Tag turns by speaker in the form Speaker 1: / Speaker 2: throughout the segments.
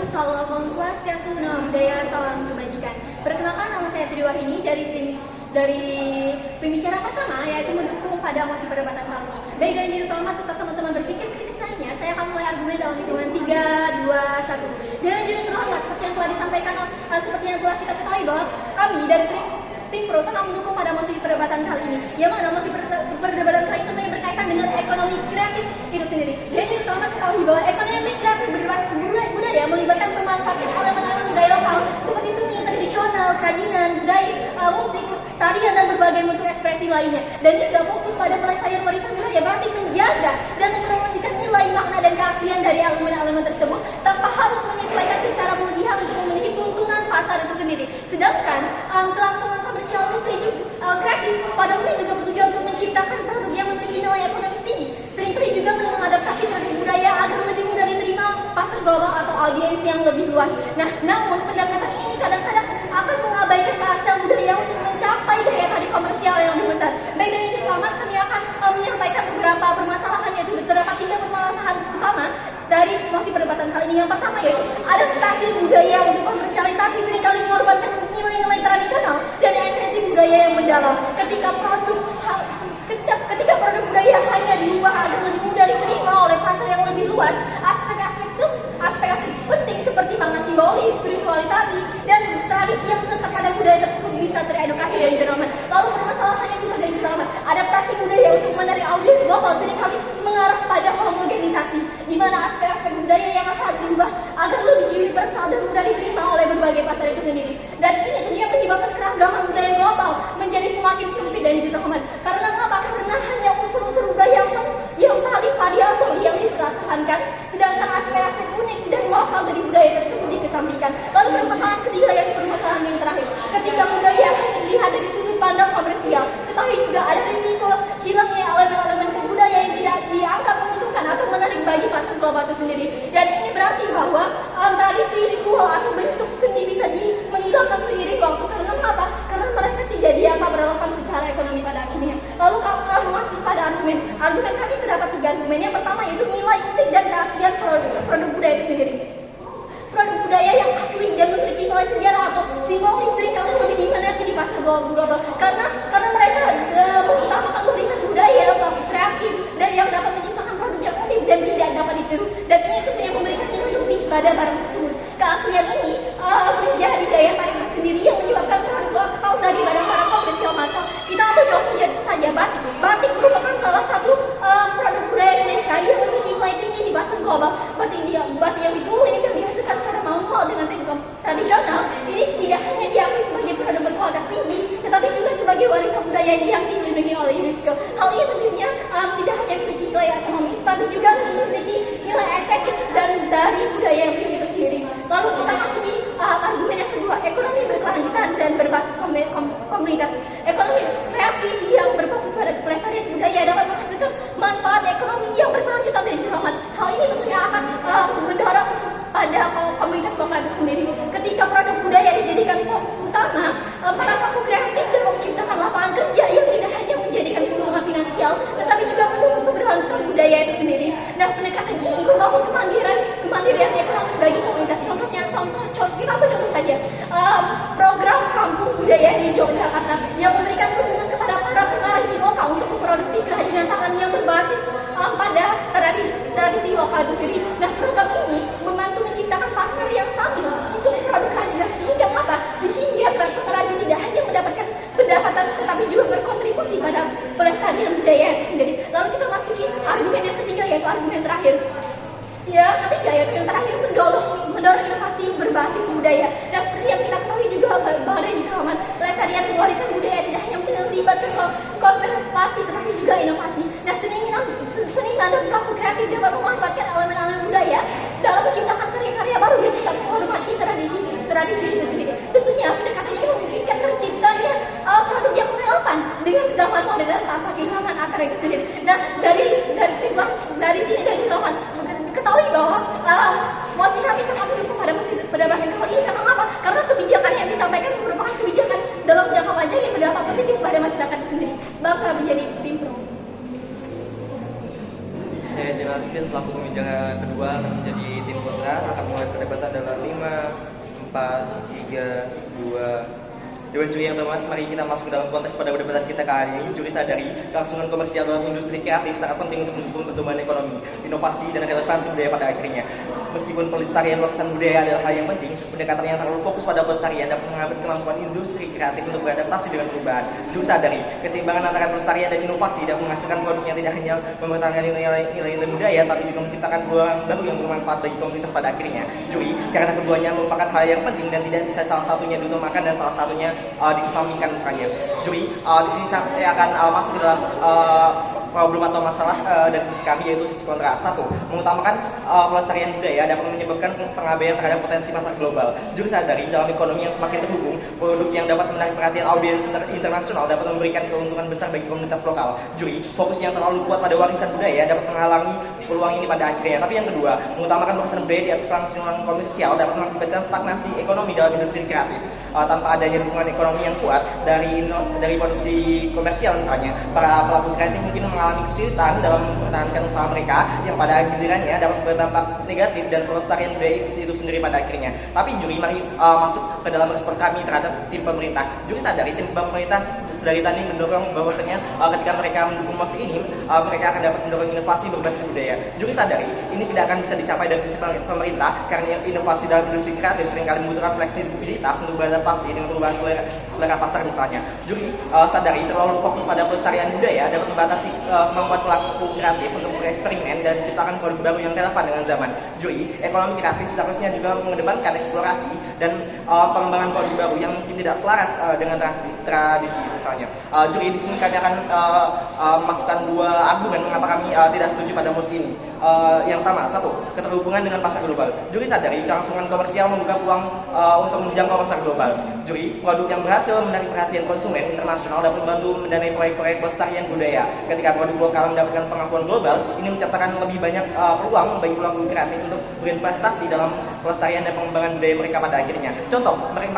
Speaker 1: Salam Swastiastu, Namo Buddhaya, salam kebajikan. Perkenalkan, nama saya Triwahini dari pembicara pertama, yaitu mendukung pada mosi perdebatan kali ini. Baik dari diri Thomas serta teman-teman berpikir kritis lainnya, saya akan mulai argumen dalam hitungan 3, 2, 1. Dan jadi terhormat, seperti yang telah disampaikan, seperti yang telah kita ketahui bahwa kami dari tim Pro sangat mendukung pada mosi perdebatan kali ini. Yang mana mosi perdebatan kali ini tentunya berkaitan dengan ekonomi kreatif itu sendiri. Dan jadi terhormat ketahui bahwa ekonomi kreatif berbasis budaya melibatkan pemanfaatan elemen-elemen budaya lokal seperti seni tradisional, kerajinan, budaya, musik, tarian dan berbagai bentuk ekspresi lainnya. Dan juga fokus pada pelestarian warisan budaya berarti menjaga dan mempromosikan nilai, makna dan keaslian dari elemen-elemen tersebut tanpa harus menyesuaikan secara berlebihan untuk memenuhi tuntunan pasar itu sendiri. Sedangkan kelangsungan komersial industri kreatif pada umumnya juga bertujuan untuk menciptakan produk yang memiliki nilai ekonomis tinggi. Seringkali juga mengadaptasi terhadap budaya agar lebih mudah diterima pasar global atau audiens yang lebih luas. Nah, namun pendekatan ini kadang-kadang akan mengabaikan keaslian budaya untuk mencapai daya tarik komersial yang lebih besar. Baik dari sisi format, kami akan menyampaikan beberapa permasalahan, yaitu terdapat 3 permasalahan utama dari mosi perdebatan kali ini. Yang pertama yaitu adaptasi budaya untuk komersialisasi seringkali mengorbankan nilai-nilai tradisional dan esensi budaya yang mendalam. Ketika produk budaya hanya diubah agar lebih mudah diterima oleh pasar yang lebih luas, aspek-aspek penting seperti makna simbolis, spiritualisasi, dan tradisi yang melekat pada budaya tersebut bisa teredukasi dan jeroman. Lalu permasalahan yang kedua dan jeroman, adaptasi budaya untuk menarik audiens global seringkali mengarah pada homogenisasi, di mana aspek-aspek budaya yang harus diubah agar lebih universal dan mudah diterima oleh berbagai pasar itu sendiri. Dan ini tentunya menyebabkan keragaman budaya global menjadi semakin sempit dan jeroman. Karena apa? Karena hanya unsur-unsur budaya yang paling variabel yang dipertahankan, sedangkan aspek-aspek unik dan lokal dari budaya tersebut dikesampingkan. Lalu permasalahan ketiga yaitu permasalahan yang terakhir. Ketika budaya hanya dilihat dari sudut pandang komersial, tetapi juga ada risiko hilangnya elemen-elemen budaya yang tidak dianggap menguntungkan atau menarik bagi pasar global itu sendiri. Dan ini berarti bahwa tradisi ritual atau bentuk seni bisa menghilangkan seiring waktu. Karena apa? Karena mereka tidak dianggap relevan secara ekonomi pada akhirnya. Lalu kalau masih pada argumen kami terdapat 3 argumen. Yang pertama yaitu nilai unik dan keaslian produk budaya itu sendiri. Produk budaya yang asli dan memiliki nilai sejarah atau simbolis seringkali lebih diminati di pasar global karena mereka mengutamakan warisan budaya kreatif dan yang dapat menciptakan produk yang unik dan tidak dapat ditiru. Dan ini tentunya memberikan nilai lebih pada barang tersebut. Keaslian ini menjadi daya tarik tersendiri yang menyebabkan produk lokal dari barang-barang komersial massal. Kita ambil contohnya saja batik. Batik merupakan salah satu produk budaya Indonesia yang memiliki nilai tinggi di pasar global. Batik yang ditulis, yang dihasilkan secara manual dengan teknik tradisional, ini tidak hanya diakui sebagai produk berkualitas tinggi, tetapi juga sebagai warisan budaya yang dilindungi oleh UNESCO. Hal ini tentunya tidak hanya memiliki nilai ekonomis, tapi juga memiliki nilai estetis dan dari budaya yang tinggi itu sendiri. Lalu kita masuki argumen yang kedua, ekonomi berkelanjutan dan berbasis komunitas. Ekonomi kreatif yang berfokus pada pelestarian budaya dapat menghasilkan manfaat ekonomi yang berkelanjutan dan jeroman. Hal ini tentunya akan mendorong pada komunitas lokal itu sendiri. Ketika produk budaya dijadikan fokus utama, para pelaku kreatif dapat menciptakan lapangan kerja yang tidak hanya menjadikan keuntungan finansial, tetapi juga mendukung keberlangsungan budaya itu sendiri. Nah, pendekatan ini membangun kemandirian ekonomi bagi komunitas. Kita ambil contoh saja program kampung budaya di Yogyakarta yang memberikan dukungan kepada para pengrajin lokal untuk memproduksi kerajinan tangan yang berbasis pada tradisi lokal itu sendiri. Nah, program ini membantu menciptakan pasar yang stabil untuk produk kerajinan sehingga pengrajin tidak hanya mendapatkan pendapatan tetapi juga berkontribusi pada pelestarian budaya itu sendiri. Lalu kita masuki argumen yang ketiga yaitu argumen terakhir. Ya, ketiga yaitu yang terakhir mendorong inovasi berbasis budaya. Dan seperti yang kita ketahui juga bahwa di Traman pelestarian warisan budaya tidak hanya melibatkan konservasi tetapi juga inovasi. Nah, seniman dan pelaku kreatif dapat memanfaatkan elemen-elemen budaya dalam menciptakan karya-karya baru yang tetap menghormati tradisi itu sendiri. Tentunya pendekatan ini memungkinkan terciptanya produk yang relevan dengan zaman modern tanpa kehilangan akar itu sendiri. Nah, dari sini dan juga ketahui bahwa mosi kami sangat mendukung pada mosi perdebatan kali ini. Karena apa? Karena kebijakan yang disampaikan merupakan kebijakan dalam jangka panjang yang berdampak positif pada masyarakat itu sendiri. Bakal menjadi tim pro.
Speaker 2: Saya Arifin selaku pembicara kedua akan menjadi tim kontra, akan mulai perdebatan dalam 5, 4, 3, 2. Dewan juri yang terhormat, mari kita masuk ke dalam konteks pada perdebatan kita kali ini. Juri sadari, kelangsungan komersial dalam industri kreatif sangat penting untuk mendukung pertumbuhan ekonomi, inovasi, dan relevansi budaya pada akhirnya. Meskipun pelestarian warisan budaya adalah hal yang penting, pendekatan yang terlalu fokus pada pelestarian dapat menghambat kemampuan industri kreatif untuk beradaptasi dengan perubahan. Juri sadari, keseimbangan antara pelestarian dan inovasi dapat menghasilkan produk yang tidak hanya mempertahankan nilai-nilai budaya, tapi juga menciptakan peluang baru yang bermanfaat bagi komunitas pada akhirnya. Juri, karena keduanya merupakan hal yang penting dan tidak bisa salah satunya diutamakan dan salah satunya dikesampingkan misalnya. Juri, di sini saya akan masuk ke dalam problem atau masalah dari sisi kami, yaitu sisi kontra. 1. Mengutamakan pelestarian budaya dapat menyebabkan pengabaian terhadap potensi pasar global. Juri sadari, dalam ekonomi yang semakin terhubung, produk yang dapat menarik perhatian audiens internasional dapat memberikan keuntungan besar bagi komunitas lokal. Juri, fokus yang terlalu kuat pada warisan budaya dapat menghalangi peluang ini pada akhirnya. Tapi yang kedua, mengutamakan warisan budaya di atas kelangsungan komersial dapat mengakibatkan stagnasi ekonomi dalam industri kreatif. Tanpa adanya dukungan ekonomi yang kuat dari produksi komersial misalnya, para pelaku kreatif mungkin mengalami kesulitan dalam mempertahankan usaha mereka yang pada gilirannya dapat berdampak negatif dan pelestarian budaya itu sendiri pada akhirnya. Tapi juri, mari masuk ke dalam respon kami terhadap tim pemerintah. Juri sadari, tim pemerintah dari tadi mendorong bahwasanya ketika mereka mendukung mosi ini, mereka akan dapat mendorong inovasi berbasis budaya. Juri sadari, ini tidak akan bisa dicapai dari sisi pemerintah karena inovasi dalam industri kreatif seringkali membutuhkan fleksibilitas untuk beradaptasi dengan perubahan selera pasar misalnya. Juri sadari, terlalu fokus pada pelestarian budaya dapat membatasi kemampuan pelaku kreatif untuk bereksperimen dan menciptakan produk baru yang relevan dengan zaman. Juri, ekonomi kreatif seharusnya juga mengedepankan eksplorasi dan pengembangan produk baru yang mungkin tidak selaras dengan tradisi misalnya. Juri, di sini kami akan masukkan 2 argumen mengapa kami tidak setuju pada mosi ini. Yang pertama, 1. Keterhubungan dengan pasar global. Juri sadari, kelangsungan komersial membuka peluang untuk menjangkau pasar global. Juri, produk yang berhasil menarik perhatian konsumen internasional dapat membantu mendanai proyek-proyek pelestarian budaya. Ketika produk lokal mendapatkan pengakuan global, ini menciptakan lebih banyak peluang bagi pelaku kreatif untuk berinvestasi dalam pelestarian dan pengembangan budaya mereka pada akhirnya. Contoh, merek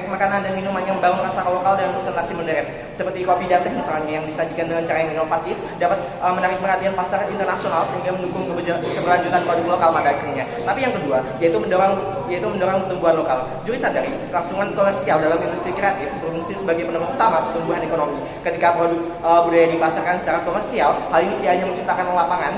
Speaker 2: makanan dan minuman yang membangun rasa lokal dan presentasi modern, seperti kopi dan teh misalnya, yang disajikan dengan cara yang inovatif dapat menarik perhatian pasar internasional sehingga mendukung keberlanjutan produk lokal pada akhirnya. Tapi yang kedua, yaitu mendorong pertumbuhan lokal. Juri sadari, kelangsungan komersial dalam industri kreatif berfungsi sebagai pendorong utama pertumbuhan ekonomi. Ketika produk budaya dipasarkan secara komersial, hal ini tidak hanya menciptakan lapangan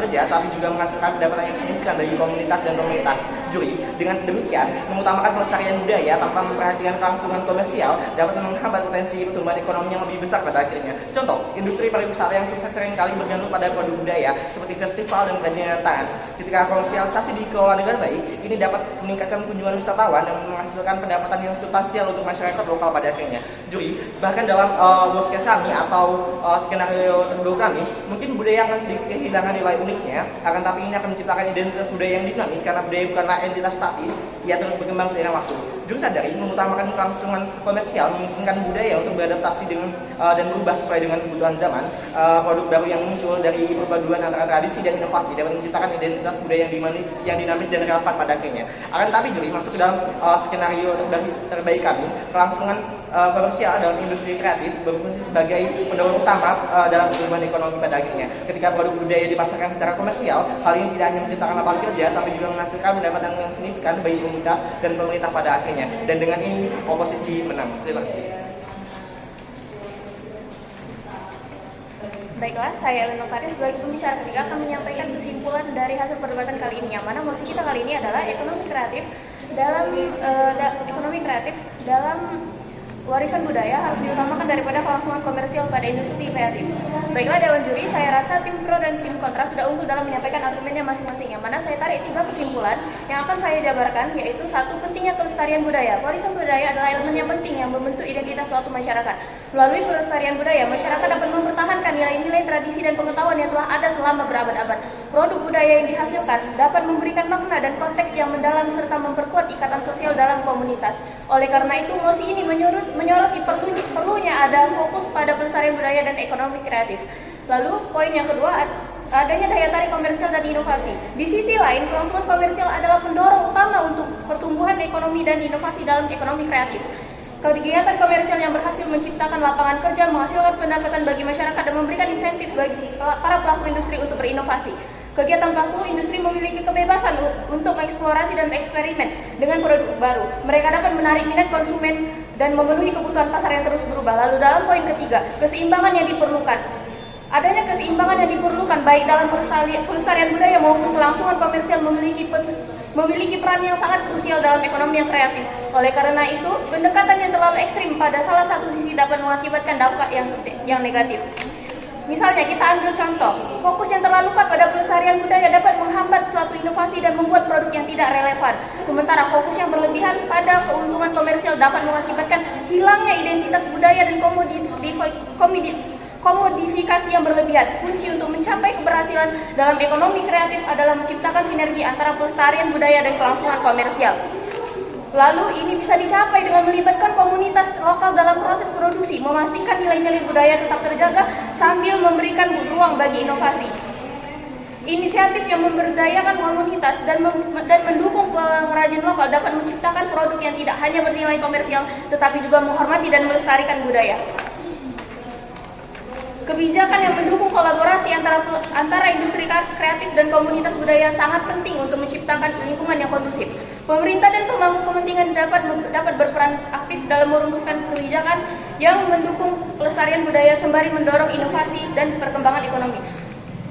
Speaker 2: kerja, tapi juga menghasilkan pendapatan yang signifikan bagi komunitas dan pemerintah. Juri, dengan demikian, mengutamakan pelestarian budaya tanpa memperhatikan kelangsungan komersial dapat menghambat potensi pertumbuhan ekonomi yang lebih besar pada akhirnya. Contoh, industri pariwisata yang sukses seringkali bergantung pada produk budaya seperti festival dan kerajinan tangan. Ketika komersialisasi dikelola dengan baik, ini dapat meningkatkan kunjungan wisatawan dan menghasilkan pendapatan yang substansial untuk masyarakat lokal pada akhirnya. Juri, bahkan dalam worst case kami atau skenario terburuk kami, mungkin budaya akan sedikit kehilangan nilai uniknya, akan tapi ini akan menciptakan identitas budaya yang dinamis karena budaya bukanlah entitas statis, ia terus berkembang seiring waktu. Juri sadari, mengutamakan kelangsungan komersial memungkinkan budaya untuk beradaptasi dan berubah sesuai dengan kebutuhan zaman. Produk baru yang muncul dari perpaduan antara tradisi dan inovasi dapat menciptakan identitas budaya yang dinamis dan relevan pada akhirnya. Akan tetapi juri, masuk ke dalam skenario terbaik kami, kelangsungan komersial dalam industri kreatif berfungsi sebagai pendorong utama dalam pertumbuhan ekonomi pada akhirnya. Ketika produk budaya dipasarkan secara komersial, hal ini tidak hanya menciptakan lapangan kerja, tapi juga menghasilkan pendapatan yang signifikan bagi komunitas dan pemerintah pada akhirnya. Dan dengan ini oposisi menang. Terima kasih.
Speaker 1: Baiklah, saya Elena Karis sebagai pembicara ketiga akan menyampaikan kesimpulan dari hasil perdebatan kali ini. Yang mana mosi kita kali ini adalah ekonomi kreatif dalam warisan budaya harus diutamakan daripada kelangsungan komersial pada industri kreatif. Baiklah Dewan Juri, saya rasa tim pro dan tim kontra sudah unggul dalam menyampaikan argumennya masing-masing. Yang mana saya tarik 3 kesimpulan yang akan saya jabarkan, yaitu 1. Pentingnya kelestarian budaya. Warisan budaya adalah elemen yang penting yang membentuk identitas suatu masyarakat. Melalui pelestarian budaya, masyarakat dapat mempertahankan nilai-nilai tradisi dan pengetahuan yang telah ada selama berabad-abad. Produk budaya yang dihasilkan dapat memberikan makna dan konteks yang mendalam serta memperkuat ikatan sosial dalam komunitas. Oleh karena itu, mosi ini menyoroti perlunya ada fokus pada pelestarian budaya dan ekonomi kreatif. Lalu poin yang kedua, adanya daya tarik komersial dan inovasi. Di sisi lain, kelangsungan komersial adalah pendorong utama untuk pertumbuhan ekonomi dan inovasi dalam ekonomi kreatif. Kegiatan komersial yang berhasil menciptakan lapangan kerja, menghasilkan pendapatan bagi masyarakat, dan memberikan insentif bagi para pelaku industri untuk berinovasi. Kegiatan pelaku industri memiliki kebebasan untuk mengeksplorasi dan bereksperimen dengan produk baru. Mereka dapat menarik minat konsumen dan memenuhi kebutuhan pasar yang terus berubah. Lalu dalam poin ketiga, keseimbangan yang diperlukan. Adanya keseimbangan yang diperlukan baik dalam pelestarian budaya maupun kelangsungan komersial memiliki peran yang sangat krusial dalam ekonomi yang kreatif. Oleh karena itu, pendekatan yang terlalu ekstrim pada salah satu sisi dapat mengakibatkan dampak yang negatif. Misalnya, kita ambil contoh, fokus yang terlalu kuat pada pelestarian budaya dapat menghambat suatu inovasi dan membuat produk yang tidak relevan. Sementara fokus yang berlebihan pada keuntungan komersial dapat mengakibatkan hilangnya identitas budaya dan komodifikasi yang berlebihan. Kunci untuk mencapai keberhasilan dalam ekonomi kreatif adalah menciptakan sinergi antara pelestarian budaya dan kelangsungan komersial. Lalu ini bisa dicapai dengan melibatkan komunitas lokal dalam proses produksi, memastikan nilai-nilai budaya tetap terjaga sambil memberikan ruang bagi inovasi. Inisiatif yang memberdayakan komunitas dan mendukung pengrajin lokal dapat menciptakan produk yang tidak hanya bernilai komersial, tetapi juga menghormati dan melestarikan budaya. Kebijakan yang mendukung kolaborasi antara industri kreatif dan komunitas budaya sangat penting untuk menciptakan lingkungan yang kondusif. Pemerintah dan pemangku kepentingan dapat berperan aktif dalam merumuskan kebijakan yang mendukung pelestarian budaya sembari mendorong inovasi dan perkembangan ekonomi.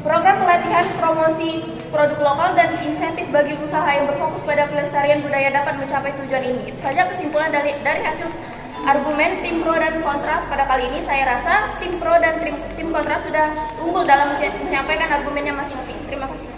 Speaker 1: Program pelatihan, promosi produk lokal, dan insentif bagi usaha yang berfokus pada pelestarian budaya dapat mencapai tujuan ini. Itu saja kesimpulan dari hasil argumen tim pro dan kontra pada kali ini. Saya rasa tim pro dan tim kontra sudah unggul dalam menyampaikan argumennya masing-masing. Terima kasih.